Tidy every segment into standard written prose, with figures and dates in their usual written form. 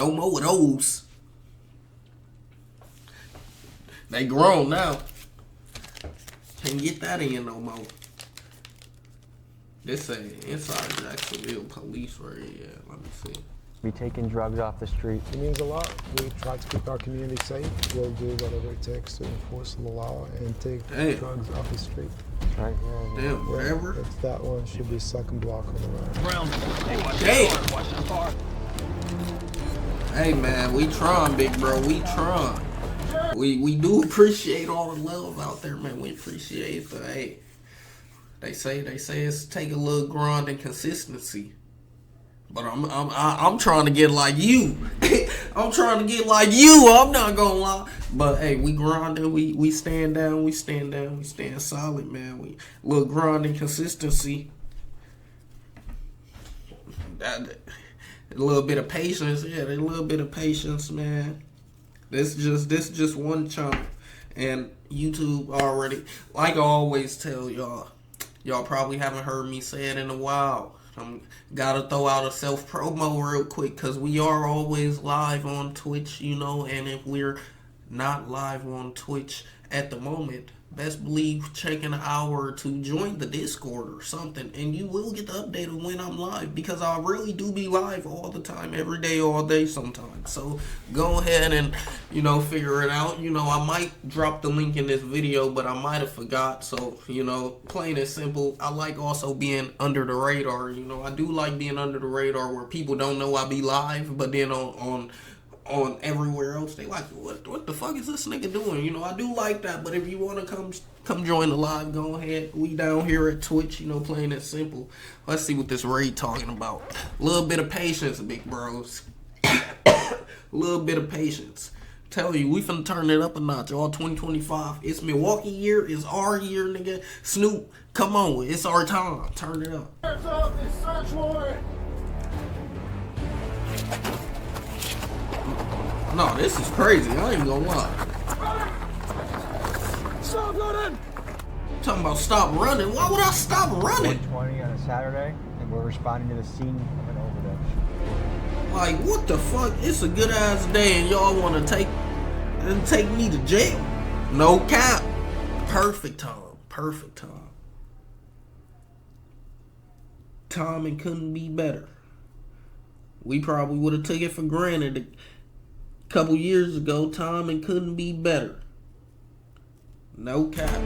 No more of those. They grown now. Can't get that in no more. This ain't inside Jacksonville police right here. Let me see. Be taking drugs off the street. It means a lot. We try to keep our community safe. We'll do whatever it takes to enforce the law and take drugs off the street. That's right. Damn, wherever. It's that one should be second block on the right. Damn. Hey man, we trying, big bro. We trying. We do appreciate all the love out there, man. We appreciate the hey. They say it's take a little grind and consistency. But I'm trying to get like you. I'm trying to get like you. I'm not gonna lie. But hey, we grinding. We stand down. We stand down. We stand solid, man. We little grind and consistency. A little bit of patience. Yeah, a little bit of patience, man. This just one chunk, and YouTube already. Like I always tell y'all probably haven't heard me say it in a while. Gotta throw out a self promo real quick, cause we are always live on Twitch, you know. And if we're not live on Twitch at the moment, best believe check an hour to join the Discord or something, and you will get the update of when I'm live, because I really do be live all the time, every day, all day sometimes. So go ahead and, you know, figure it out. You know, I might drop the link in this video, but I might have forgot. So, you know, plain and simple, I like also being under the radar. You know, I do like being under the radar where people don't know I be live, but then on everywhere else they like, what the fuck is this nigga doing? You know, I do like that. But if you want to come join the live, go ahead. We down here at Twitch, you know, plain and simple. Let's see what this raid talking about. A little bit of patience, big bros. A little bit of patience. Tell you, we finna turn it up a notch. All 2025. It's Milwaukee year. It's our year, nigga. Snoop, come on, it's our time. Turn it up. Hands up, it's search warrant. No, this is crazy. I ain't gonna lie. Stop running! Talking about stop running. Why would I stop running? 1:20 on a Saturday, and we're responding to the scene of an overdose. Like, what the fuck? It's a good ass day, and y'all want to take me to jail? No cap. Perfect time. Perfect time. Timing couldn't be better. We probably would have took it for granted a couple years ago. Timing couldn't be better. No cap.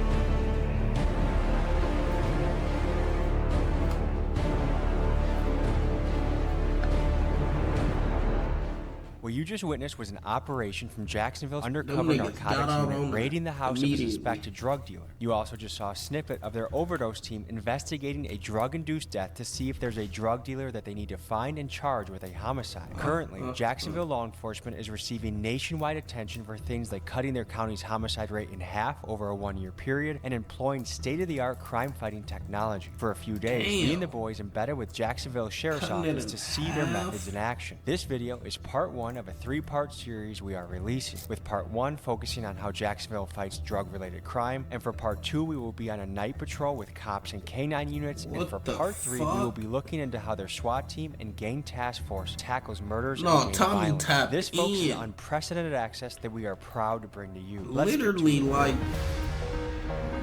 What you just witnessed was an operation from Jacksonville's undercover narcotics unit raiding the house of a suspected drug dealer. You also just saw a snippet of their overdose team investigating a drug-induced death to see if there's a drug dealer that they need to find and charge with a homicide. Currently, Jacksonville law enforcement is receiving nationwide attention for things like cutting their county's homicide rate in half over a one-year period and employing state-of-the-art crime-fighting technology. For a few days, me and the boys embedded with Jacksonville Sheriff's Office to see their methods in action. This video is part one of a three-part series we are releasing, with part one focusing on how Jacksonville fights drug-related crime, and for part two we will be on a night patrol with cops and K9 units, and for part three we will be looking into how their SWAT team and gang task force tackles murders and gang violence. This folks is unprecedented access that we are proud to bring to you. Literally, like,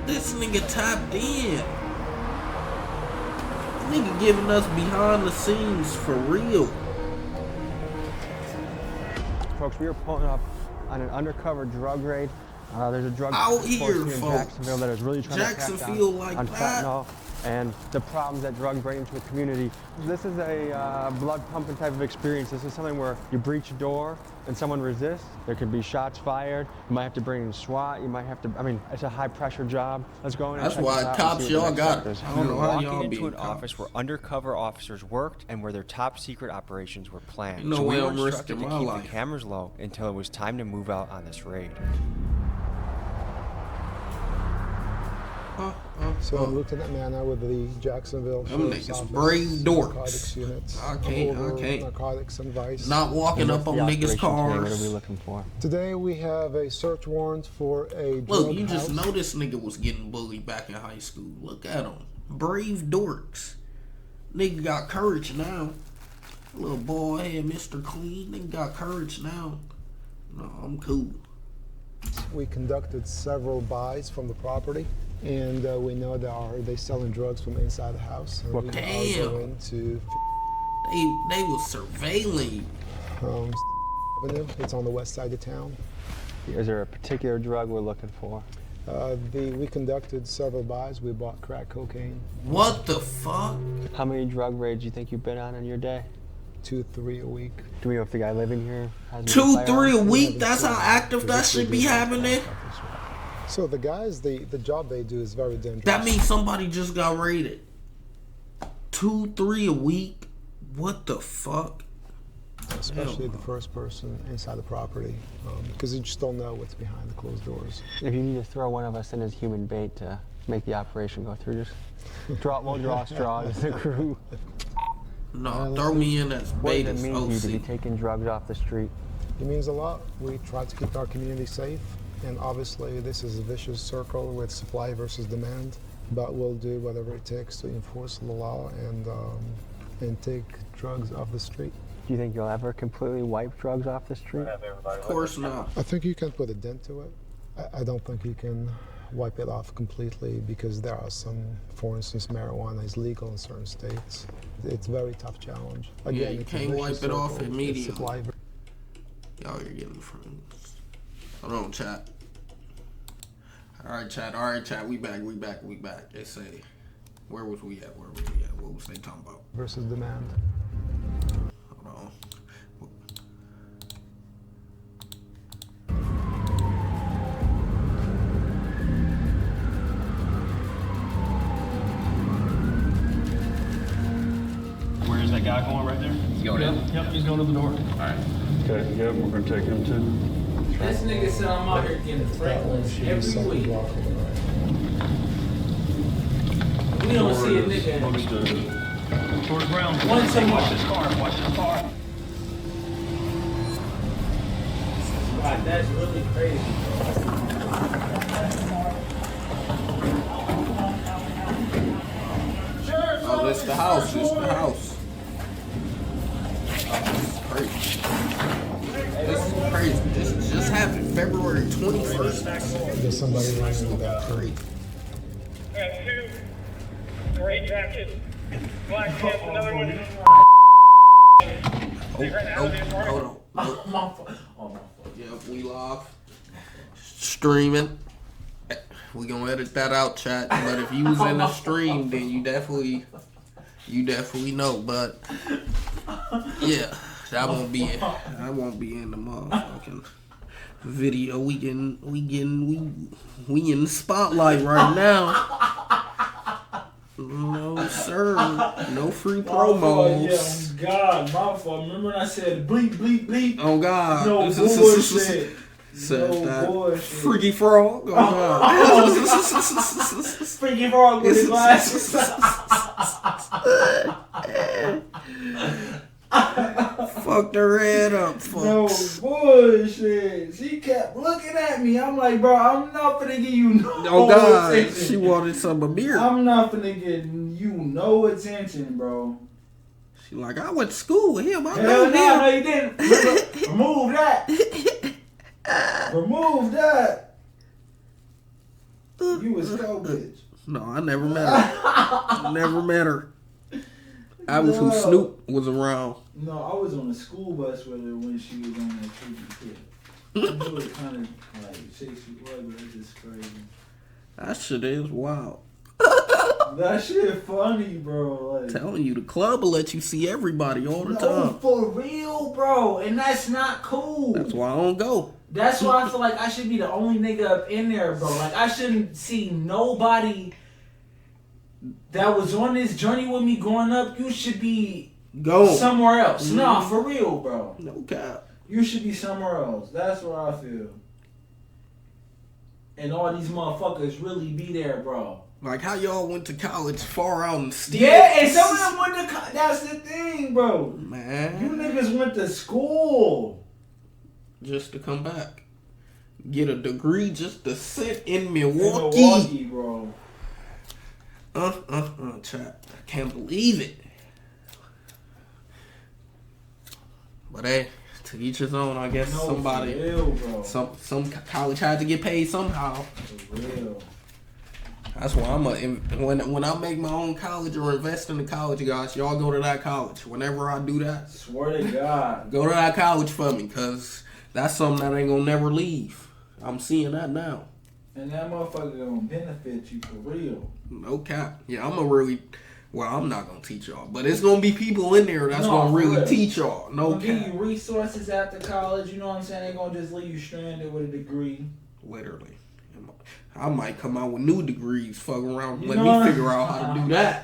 this nigga tapped in. Nigga giving us behind the scenes for real. Folks, we are pulling up on an undercover drug raid. There's a drug out here, in Jacksonville that is really trying to crack down on fentanyl and the problems that drugs bring into a community. This is a blood pumping type of experience. This is something where you breach a door and someone resists. There could be shots fired. You might have to bring in SWAT. You might have to, I mean, it's a high pressure job. Let's go in and that's why cops y'all got it. I don't know how y'all into an office where undercover officers worked and where their top secret operations were planned. No way I'm risking my life. The cameras low until it was time to move out on this raid. So I'm Lieutenant Manna with the Jacksonville Sheriff's Office. Brave dorks. Narcotics units. I can't. Narcotics and vice. Not walking up on niggas' cars. What are we looking for? Today we have a search warrant for a drug Look, you house. just know this nigga was getting bullied back in high school. Look at him. Brave dorks. Nigga got courage now. Little boy here, Mr. Clean. They got courage now. No, I'm cool. We conducted several buys from the property, and we know they selling drugs from inside the house. And we are going to they were surveilling. Avenue. It's on the west side of town. Is there a particular drug we're looking for? We conducted several buys. We bought crack cocaine. What the fuck? How many drug raids do you think you've been on in your day? 2, 3 a week. Do we know if the guy living here has 2, 3 a week? That's how active that should be happening? So the guys, the job they do is very dangerous. That means somebody just got raided. 2, 3 a week? What the fuck? Especially the first person inside the property, because you just don't know what's behind the closed doors. If you need to throw one of us in as human bait to make the operation go through, just we'll draw straws as a crew. No, throw me in as bait. What does it mean to you to be taking drugs off the street? It means a lot. We try to keep our community safe, and obviously this is a vicious circle with supply versus demand, but we'll do whatever it takes to enforce the law and take drugs off the street. Do you think you'll ever completely wipe drugs off the street? Of course not. I think you can put a dent to it. I don't think you can wipe it off completely because there are some, for instance, marijuana is legal in certain states. It's a very tough challenge. Again, you can't wipe it off immediately. Y'all are getting friends. Hold on, chat. All right, chat. We back. They say, where was we at? What was they talking about? Versus demand. Hold on. Where is that guy going right there? He's going in? Yep, he's going to the door. All right. Okay, yep, we're going to take him too. This nigga said I'm out here getting Franklins every week. We don't see a nigga. Understood. Towards ground. Once a Watch month. this car. Watch this car. God, that's really crazy. Oh, this the house. This the house. Oh, this is crazy. This is crazy. This just happened February 21st. There's somebody running in the back. Crazy. Got 2 gray jackets, black pants, another one. Hold on. My fault. Yeah, we live. Streaming. We gonna edit that out, chat. But if you was in the stream, then you definitely know. But yeah, that won't be in the motherfucking video. We in the spotlight right now. No sir, no free promos. Yeah, God, my fault. Remember when I said bleep, bleep, bleep? Oh God. No bullshit. Said No that. bullshit. Freaky frog. Oh God. Freaky frog with his glasses. Fucked her head up, folks. No bullshit. She kept looking at me. I'm like, bro, I'm not finna give you no Oh God, attention. she wanted some of beer. I'm not finna give you no attention, bro. She like, I went to school with him. I Hell know no, him. no, you didn't. Remove that. Remove that. You was cow bitch. No, I never met her. Never met her. I was who Snoop was around. No, I was on a school bus with her when she was on that freaky kid. I knew it kind of like shakes you blood, but it's just crazy. That shit is wild. That shit funny, bro. Like, Telling you, the club will let you see everybody all the no, time. for real, bro. And that's not cool. That's why I don't go. That's why I feel like I should be the only nigga up in there, bro. Like, I shouldn't see nobody that was on this journey with me growing up. You should be Go somewhere else. Mm-hmm. Nah, for real, bro. No cap. You should be somewhere else. That's what I feel. And all these motherfuckers really be there, bro. Like how y'all went to college far out in Steve. Yeah, and some of them went to that's the thing, bro. Man. You niggas went to school. Just to come back. Get a degree just to sit in Milwaukee. Bro. Chat. I can't believe it. But hey, to each his own, I guess. No, Somebody, for real, bro. some college had to get paid somehow. For real. That's why when I make my own college or invest in the college, guys, y'all go to that college. Whenever I do that, Swear to God. go to that college for me, cause that's something that ain't gonna never leave. I'm seeing that now. And that motherfucker gonna benefit you for real. No cap. Yeah, I'm not gonna teach y'all, but it's gonna be people in there that's gonna really teach y'all. No cap. Give you resources after college. You know what I'm saying? They gonna just leave you stranded with a degree. Literally. I might come out with new degrees. Fuck around. Let me figure out how to do that.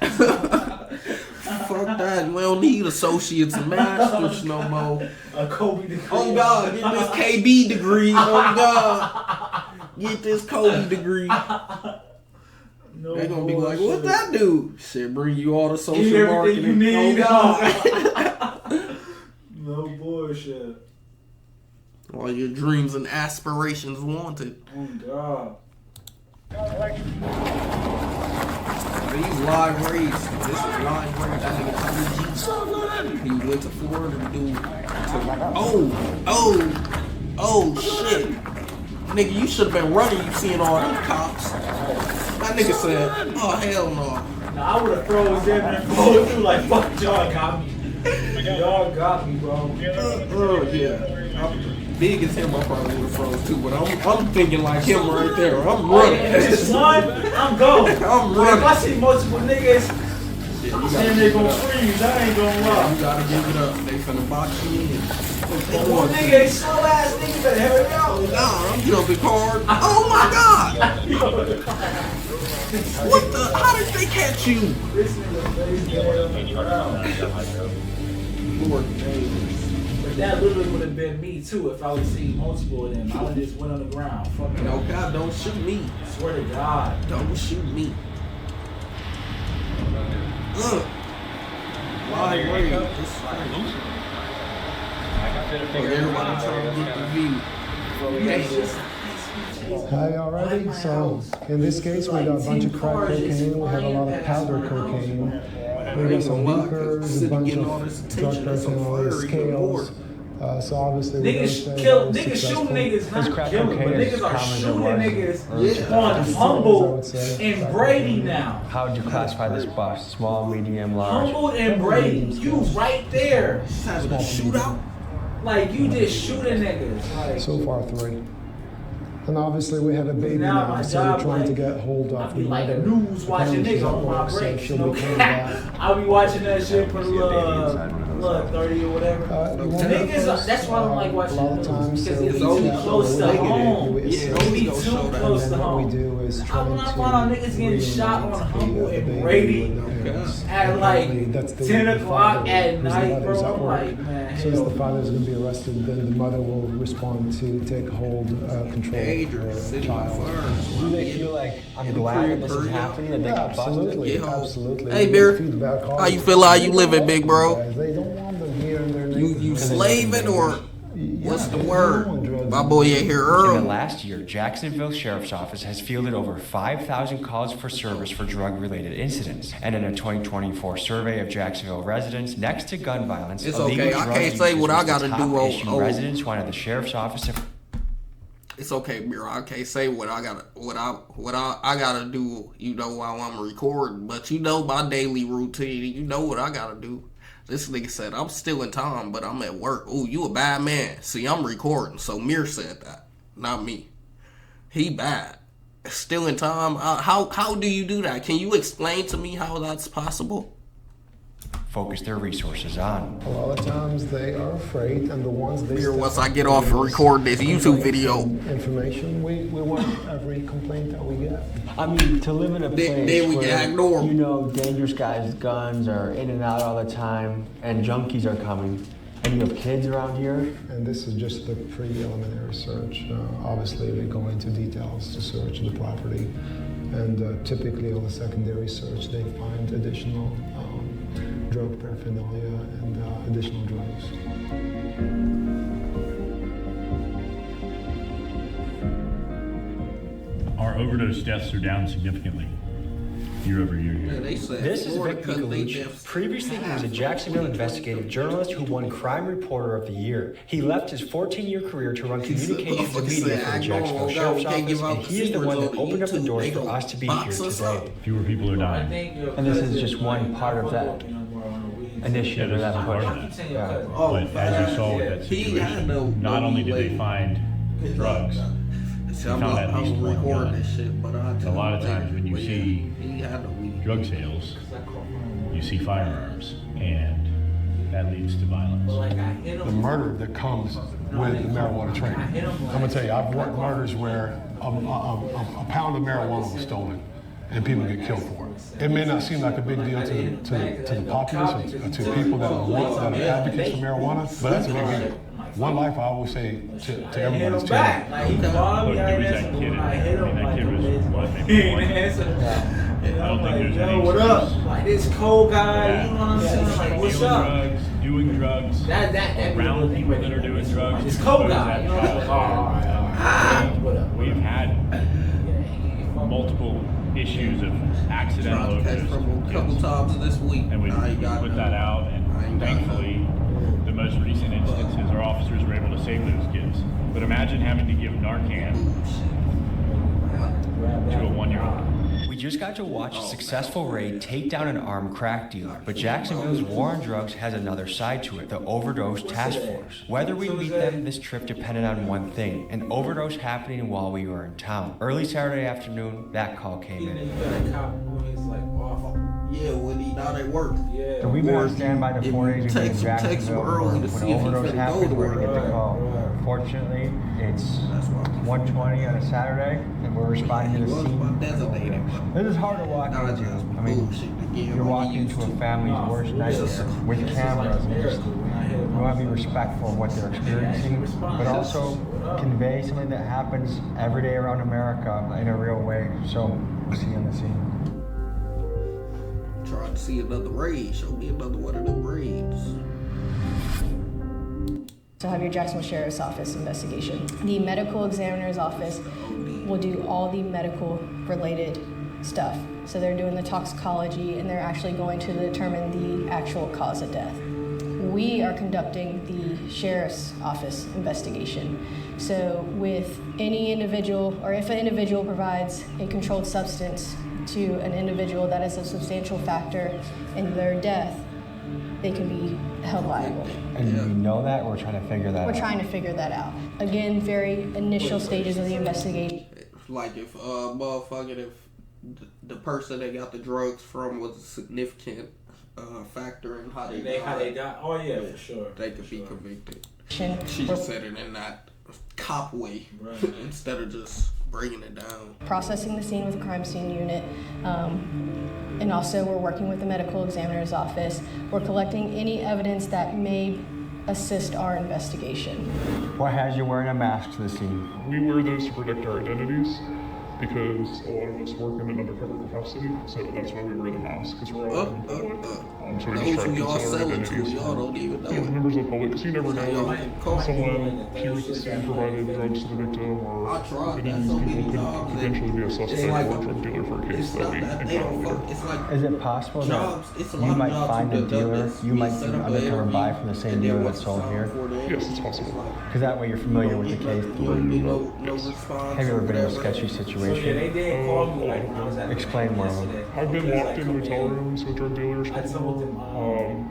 Fuck that. We don't need associates and masters no more. A Kobe degree. Oh God, get this KB degree. Oh God, get this Kobe degree. No They're gonna be like, bullshit. what that do? Shit, bring you all the social Everything marketing. you need. Oh God. No bullshit. All your dreams and aspirations wanted. Oh God. These live race. This is live race. That nigga Tommy G. He went to Florida to do. Oh shit. Nigga, you should have been running. You seeing all them cops. That nigga said, oh hell no. Nah, I would have froze in there and froze through like, fuck, y'all got me. Y'all got me, bro. Yeah. Big as him, I probably would have froze too, but I'm thinking like him right there. I'm running. Just one, I'm going. I'm But running. if I see multiple niggas and they gonna freeze, I ain't gonna lie. You gotta give it up. They finna box you in. One nigga, they slow ass niggas better hurry up. Nah, I'm jumping hard. Oh my God! What the? How did they catch you? This nigga face Lord Jesus. But that literally would have been me too if I would see multiple of them. I would just went on the ground. Fuck it. No God, don't shoot me. Swear to God. Don't shoot me. Why wait? It's crazy. Everybody trying to get the view. Hi, already. So in this case, we got a bunch of crack cocaine. We have a lot of powder cocaine. We got some beakers, a bunch of drug paraphernalia, scales. So obviously we don't say Niggas successful. shoot niggas, not crack killing, but cocaine is niggas are common as shooting it was. niggas on Humboldt and Brady now. How would you classify this bus? Small, medium, large? Humboldt and Brady, you right there. Having a shootout? Like, you just shooting niggas. Like, So far 3. And obviously we have a baby Now now, my so job, we're trying to like, get hold I of be the like mother. news watching Apparently she's niggas at on my work, so breaks. she'll No be coming back. cap. I be watching that shit for the 30 or whatever. You won't Niggas, have first, that's why I don't like watching a lot of news, times, because so it we be do too that close to negative, home. we It assess be it. too And close to then what we home. do is I try when I to found out niggas getting shot on reunite Humboldt the and baby Brady with the parents. at like Apparently that's the 10 father o'clock at who's the night, mother's bro. at I'm work. like, man, So hell as the father's going to be arrested, then the mother will respond to take hold, control Dangerous. of her City on child. fire. Do they feel like, I'm glad that this is happening, that they got busted? Absolutely, Get home. absolutely. Hey, We Bear. get feedback all How you the feel? time. How you living, big bro? Guys, they don't want them here in their You neighborhood. slaving or Yeah, what's the they don't word? want drugs My in boy their ain't here In the early. last year, Jacksonville Sheriff's Office has fielded over 5,000 calls for service for drug-related incidents. And in a 2024 survey of Jacksonville residents, next to gun violence, It's illegal okay. I drug can't use say what was I the gotta top do, issue residents wanted the Sheriff's Office to... It's okay, bro. I can't say what I gotta do. You know, while I'm recording, but you know my daily routine. You know what I gotta do. This nigga said I'm still in time, but I'm at work. Ooh, you a bad man. See, I'm recording, so Mir said that, not me. He bad. Still in time. How do you do that? Can you explain to me how that's possible? focus their resources on. A lot of times they are afraid, and the ones they Here, once I get off and record this YouTube video. Information, we want every complaint that we get. I mean, to live in a place Then we where, can ignore 'em. you know, dangerous guys with guns are in and out all the time, and junkies are coming, and you have kids around here. And this is just the pre-preliminary search. Obviously, we go into details to search the property, and typically on the secondary search, they find additional drug paraphernalia and additional drugs. Our overdose deaths are down significantly. year over year here. Yeah, they said This is Florida Vic cut they Mikulich. deaths. Previously, he was a Jacksonville investigative journalist who won Crime Reporter of the Year. He left his 14-year career to run communications and media for the Jacksonville Sheriff's Office, and he is the one that opened up the doors for us to be here today. Fewer people are dying. And this is just one part of that initiative or that push. Yeah. But as you saw with that situation, not only did they find drugs, they found at least one gun. A lot of times when you see drug sales, you see firearms, and that leads to violence. The murder that comes with the marijuana train. I'm gonna tell you, I've worked murders where a pound of marijuana was stolen and people get killed for it. It may not seem like a big deal to the populace or to people that are advocates for marijuana, but that's a big deal. One life, I always say to everybody, is 10. Look, there was that kid in there. I mean, that kid was, what, maybe 20? I don't think there's any what up? Like this cold guy, you know what I'm saying? Like, what's up? Doing drugs, around people that are doing drugs. This cold guy, you know? We've had multiple issues of accidental overdoses a couple times this week. and we put that out, and thankfully, the most recent instances, our officers were able to save those kids. But imagine having to give Narcan to a 1-year-old. We just got to watch a successful raid take down an armed crack dealer, but Jacksonville's war on drugs has another side to it, the overdose task force. Whether we meet them, this trip depended on one thing, an overdose happening while we were in town. Early Saturday afternoon, that call came in. Yeah, when he not at work. So we've been on standby to 4 days in Jacksonville. Early to When see if he overdose finna go happens, to we're gonna work. get the call. Fortunately, it's 1:20 on a Saturday, and we're responding to the scene. This is hard to walk into. I mean, you're walking into a family's worst nightmare with cameras, and you want to be respectful of what they're experiencing, but also convey something that happens every day around America in a real way. So, we'll see you on the scene. Trying to see another raid. Show me another one of them raids. So have your Jacksonville Sheriff's Office investigation. The medical examiner's office will do all the medical related stuff. So they're doing the toxicology and they're actually going to determine the actual cause of death. We are conducting the Sheriff's Office investigation. So with any individual, or if an individual provides a controlled substance to an individual that is a substantial factor in their death, they can be held liable. And we know that, or we're trying to figure that out? We're trying to figure that out. Again, very initial stages of the investigation. Like if if the person that got the drugs from was a significant factor in how they got. Oh yeah, for sure. They could be convicted. She just said it in that cop way, right. Instead of just bringing it down. Processing the scene with the crime scene unit, and also we're working with the medical examiner's office. We're collecting any evidence that may assist our investigation. What has you wearing a mask to the scene? We wear those to protect our identities because a lot of us work in an undercover capacity, so that's why we wear the mask, because we're all in the public. So we just try to conceal our identities from members of the public, because you never know if someone here at the scene provided drugs to the victim, or any of these people could potentially be a suspect or a drug dealer for a case that we encounter later. Is it possible that you might find a dealer, you might do an undercover buy from the same dealer that sold here? Yes, it's possible. Because that way you're familiar with the case. Have you ever been in a sketchy situation? Explain more. I've been locked in hotel rooms with drug dealers before.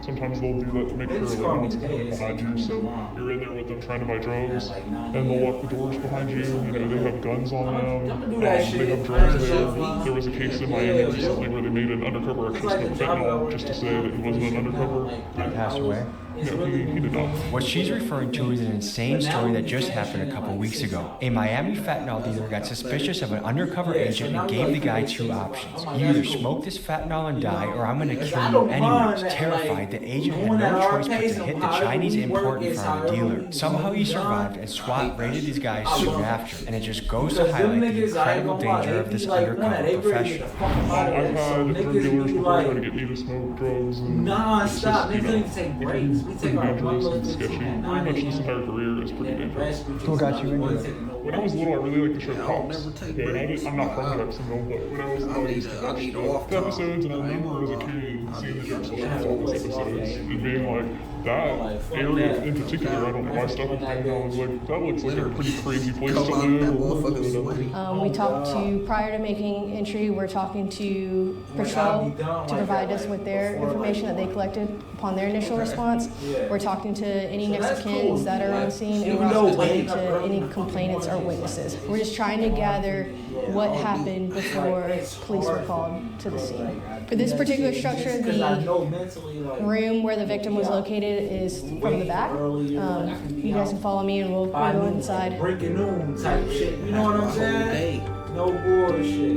Sometimes they'll do that to make sure that no one's behind you. So you're in there with them trying to buy drugs, and they'll lock the doors behind you. You know, they have guns on them. They have drugs there. There was a case in Miami recently where they made an undercover ex-husband of fentanyl just to say that he wasn't an undercover. He passed away? No, he did not. What she's referring to is an insane story that just happened a couple weeks ago. A Miami fentanyl dealer got suspicious of an undercover agent and gave the guy two options. You either smoke this fentanyl and die, or I'm going to kill you anyways. Terrified, the agent had no choice but to hit the Chinese import in front of the dealer. Somehow he survived, and SWAT raided these guys soon after. And it just goes to highlight the incredible danger of this undercover profession. I've had drug dealers before try to get me to smoke drugs. Non-stop, they couldn't even take breaks. Pretty dangerous and sketchy. Pretty much this entire career is pretty dangerous. Who got you into it? when I was little, I really liked the show I'll Cops. never take Yeah, breaks. I'm not from Jacksonville, but when I was little, I used to watch the episodes, and I remember as a kid seeing the Jacksonville Office episodes and being like, that area in particular, I don't know why I stuck with me, and I was like, that looks like a pretty crazy place to live. We talked to, prior to making entry, we're talking to Patrol to provide us with their information that they collected upon their initial response. We're talking to any next of kin that are on scene, and we're also talking to any complainants or witnesses. We're just trying to gather what happened before police were called to the scene. For this particular structure, the room where the victim was located is from the back. You guys can follow me and we'll go inside. Breaking noon type shit. You know what I'm saying? No bullshit.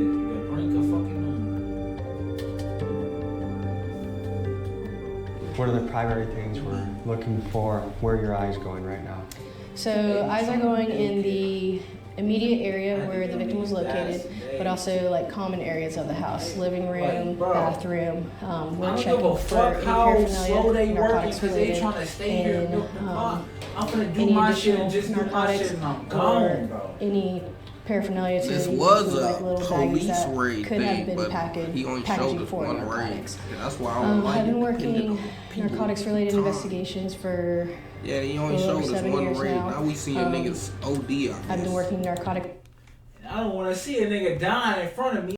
Brink of fucking noon. What are the primary things we're looking for? Where are your eyes going right now? So eyes are going in the immediate area where the victim was located, but also like common areas of the house, living room, bathroom. We're checking for any paraphernalia, narcotics related, and any additional narcotics or any paraphernalia to this was a like little police bags that raid could have thing, been but he only showed packaging us for one raid. narcotics. That's why I don't like I've been it, working narcotics related investigations for yeah, he only showed us one raid. Now we seeing niggas OD. I've been working narcotic. I don't want to see a nigga die in front of me.